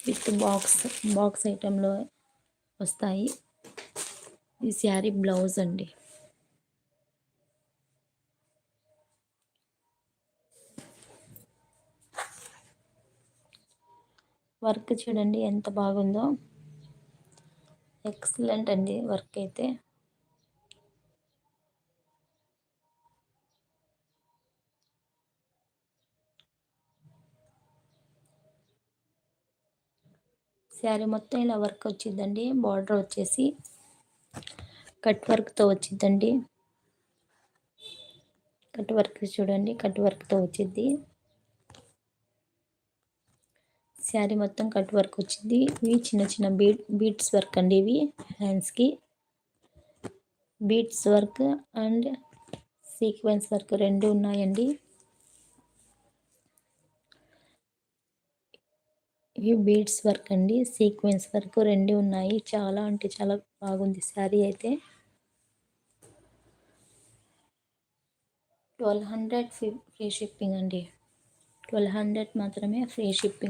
With box ఐటెంలో వస్తాయి. ఈ sari blouse అండి. వర్క్ చూడండి ఎంత బాగుందో, ఎక్సలెంట్ అండి వర్క్ అయితే. శారీ మొత్తం ఇలా వర్క్ వచ్చిందండి. బార్డర్ వచ్చేసి కట్ వర్క్తో వచ్చిందండి. కట్ వర్క్ చూడండి, కట్ వర్క్తో వచ్చింది. శారీ మొత్తం కట్ వర్క్ వచ్చింది. ఇవి చిన్న చిన్న బీడ్స్ వర్క్ అండి. ఇవి హ్యాండ్స్కి beads work and sequence work రెండు ఉన్నాయండి. ఇవి బీడ్స్ వర్క్ అండి, సీక్వెన్స్ వర్క్ రెండు ఉన్నాయి. చాలా అంటే చాలా బాగుంది శారీ అయితే. 1200 ఫ్రీ షిప్పింగ్ అండి. 1200 మాత్రమే ఫ్రీ షిప్పింగ్.